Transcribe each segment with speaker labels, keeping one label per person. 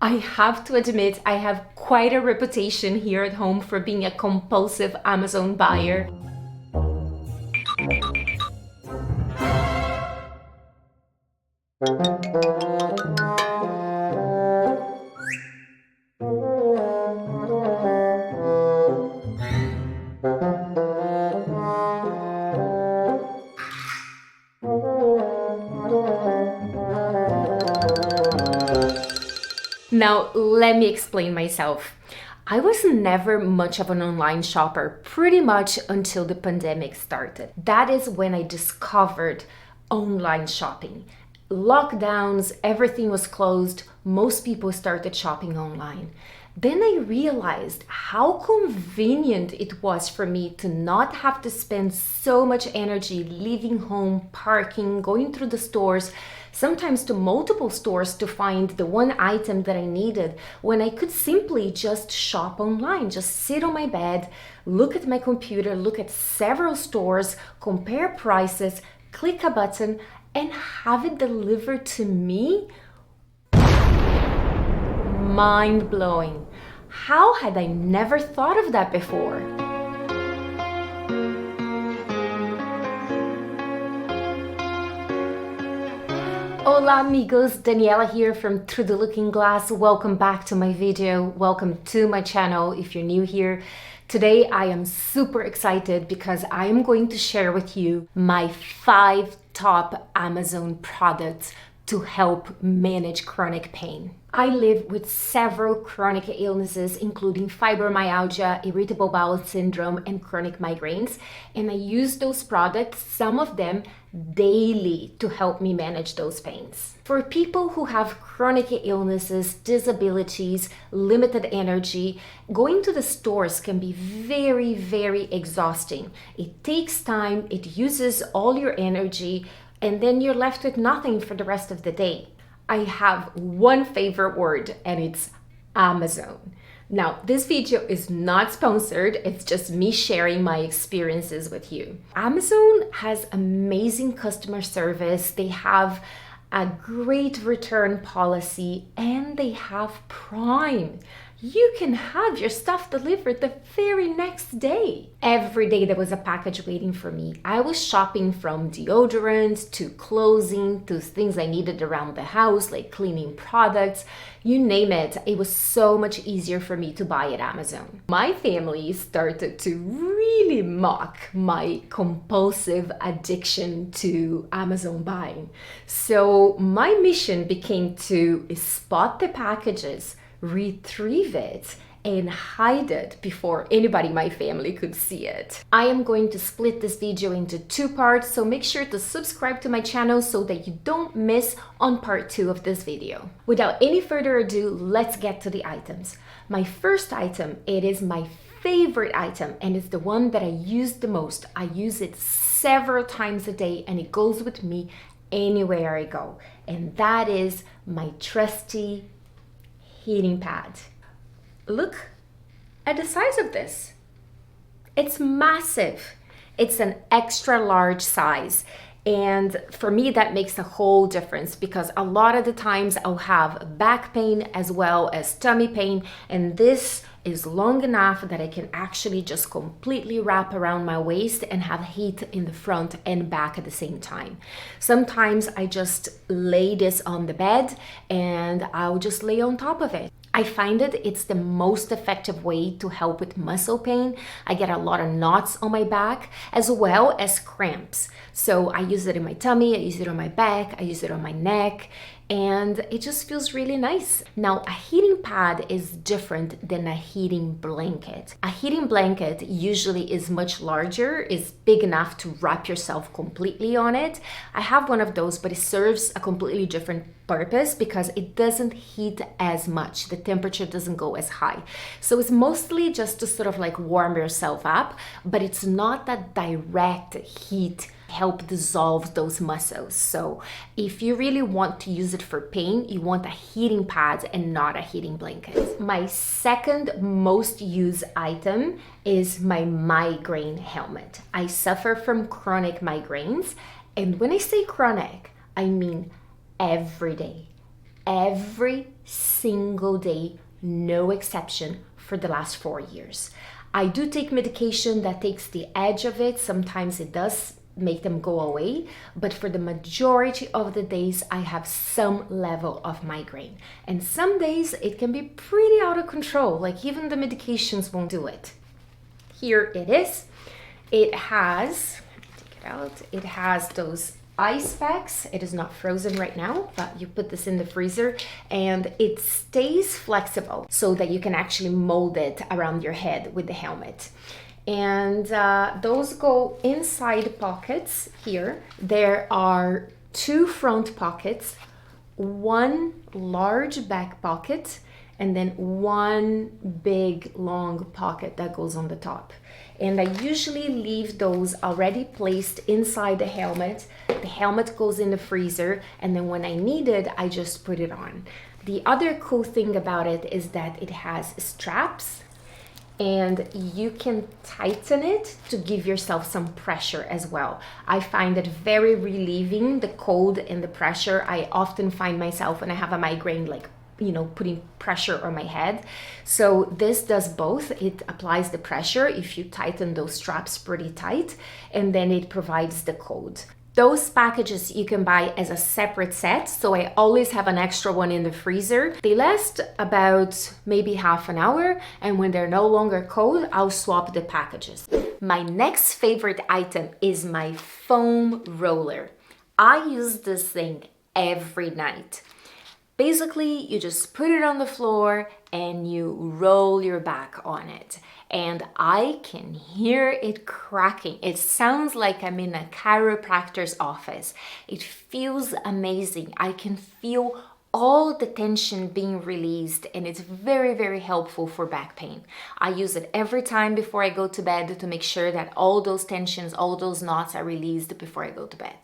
Speaker 1: I have to admit, I have quite a reputation here at home for being a compulsive Amazon buyer. Now, let me explain myself. I was never much of an online shopper, pretty much until the pandemic started. That is when I discovered online shopping. Lockdowns, everything was closed, most people started shopping online. Then I realized how convenient it was for me to not have to spend so much energy leaving home, parking, going through the stores, sometimes to multiple stores to find the one item that I needed, when I could simply just shop online, just sit on my bed, look at my computer, look at several stores, compare prices, click a button, and have it delivered to me. Mind-blowing. How had I never thought of that before? Hola amigos, Daniela here from Through the Looking Glass. Welcome back to my video. Welcome to my channel if you're new here. Today I am super excited because I am going to share with you my 5 top Amazon products to help manage chronic pain. I live with several chronic illnesses, including fibromyalgia, irritable bowel syndrome, and chronic migraines. And I use those products, some of them daily, to help me manage those pains. For people who have chronic illnesses, disabilities, limited energy, going to the stores can be very, very exhausting. It takes time, it uses all your energy, and then you're left with nothing for the rest of the day. I have one favorite word, and it's Amazon. Now, this video is not sponsored, it's just me sharing my experiences with you. Amazon has amazing customer service, they have a great return policy, and they have Prime. You can have your stuff delivered the very next day. Every day there was a package waiting for me. I was shopping from deodorant to clothing to things I needed around the house, like cleaning products, you name it. It was so much easier for me to buy at Amazon. My family started to really mock my compulsive addiction to Amazon buying. So my mission became to spot the packages, retrieve it, and hide it before anybody in my family could see it. I am going to split this video into 2 parts, so make sure to subscribe to my channel so that you don't miss on part 2 of this video. Without any further ado, let's get to the items. My first item, it is my favorite item, and it's the one that I use the most. I use it several times a day, and it goes with me anywhere I go, and that is my trusty heating pad. Look at the size of this. It's massive. It's an extra large size. And for me, that makes a whole difference because a lot of the times I'll have back pain as well as tummy pain. And this is long enough that I can actually just completely wrap around my waist and have heat in the front and back at the same time. Sometimes I just lay this on the bed and I'll just lay on top of it. I find it's the most effective way to help with muscle pain. I get a lot of knots on my back as well as cramps. So I use it in my tummy, I use it on my back, I use it on my neck, and it just feels really nice. Now, a heating pad is different than a heating blanket. A heating blanket usually is much larger, is big enough to wrap yourself completely on it. I have one of those, but it serves a completely different purpose because it doesn't heat as much. The temperature doesn't go as high. So it's mostly just to sort of like warm yourself up, but it's not that direct heat help dissolve those muscles. So if you really want to use it for pain, you want a heating pad and not a heating blanket. My second most used item is my migraine helmet. I suffer from chronic migraines, and when I say chronic, I mean every day. every single day, no exception, for the last 4 years. I do take medication that takes the edge of it. Sometimes it does make them go away, but for the majority of the days I have some level of migraine, and some days it can be pretty out of control, like even the medications won't do it. Here it is. It has, take it out, it has those ice packs. It is not frozen right now, but you put this in the freezer and it stays flexible so that you can actually mold it around your head with the helmet. And those go inside pockets here. There are 2 front pockets, 1 large back pocket, and then 1 big long pocket that goes on the top. And I usually leave those already placed inside the helmet. The helmet goes in the freezer, and then when I need it, I just put it on. The other cool thing about it is that it has straps, and you can tighten it to give yourself some pressure as well. I find it very relieving, the cold and the pressure. I often find myself when I have a migraine, like, you know, putting pressure on my head. So this does both. It applies the pressure if you tighten those straps pretty tight, and then it provides the cold. Those packages you can buy as a separate set, so I always have an extra one in the freezer. They last about maybe half an hour, and when they're no longer cold, I'll swap the packages. My next favorite item is my foam roller. I use this thing every night. Basically, you just put it on the floor and you roll your back on it. And I can hear it cracking. It sounds like I'm in a chiropractor's office. It feels amazing. I can feel all the tension being released, and it's very, very helpful for back pain. I use it every time before I go to bed to make sure that all those tensions, all those knots are released before I go to bed.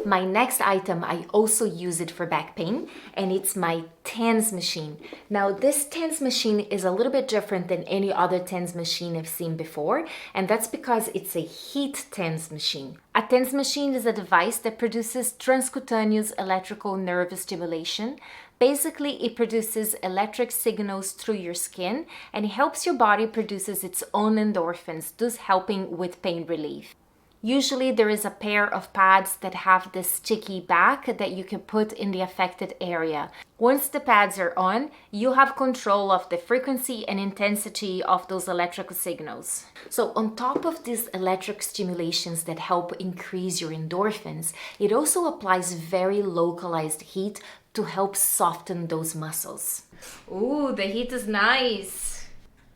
Speaker 1: My next item, I also use it for back pain, and it's my TENS machine. Now, this TENS machine is a little bit different than any other TENS machine I've seen before, and that's because it's a heat TENS machine. A TENS machine is a device that produces transcutaneous electrical nerve stimulation. Basically, it produces electric signals through your skin, and it helps your body produces its own endorphins, thus helping with pain relief. Usually there is a pair of pads that have this sticky back that you can put in the affected area. Once the pads are on, you have control of the frequency and intensity of those electrical signals. So on top of these electric stimulations that help increase your endorphins, it also applies very localized heat to help soften those muscles. Ooh, the heat is nice.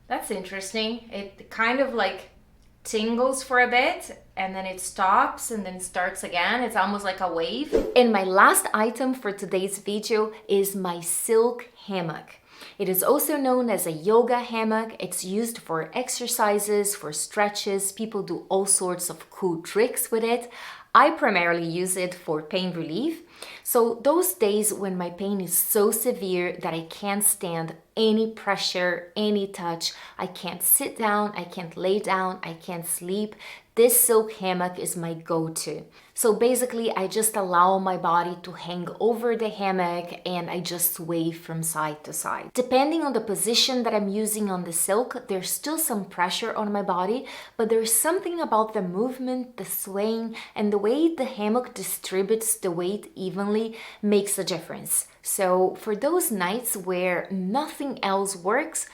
Speaker 1: That's interesting. It kind of like tingles for a bit and then it stops and then starts again. It's almost like a wave. And my last item for today's video is my silk hammock. It is also known as a yoga hammock. It's used for exercises, for stretches. People do all sorts of cool tricks with it. I primarily use it for pain relief. So those days when my pain is so severe that I can't stand any pressure, any touch, I can't sit down, I can't lay down, I can't sleep, this silk hammock is my go-to. So basically, I just allow my body to hang over the hammock and I just sway from side to side. Depending on the position that I'm using on the silk, there's still some pressure on my body, but there's something about the movement, the swaying, and the way the hammock distributes the weight evenly makes a difference. So for those nights where nothing else works,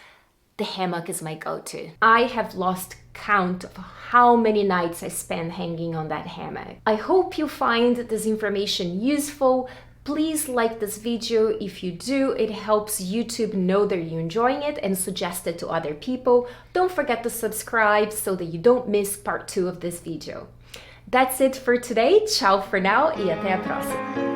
Speaker 1: the hammock is my go-to. I have lost count of how many nights I spend hanging on that hammock. I hope you find this information useful. Please like this video. If you do, it helps YouTube know that you're enjoying it and suggest it to other people. Don't forget to subscribe so that you don't miss part 2 of this video. That's it for today. Ciao for now e até a próxima.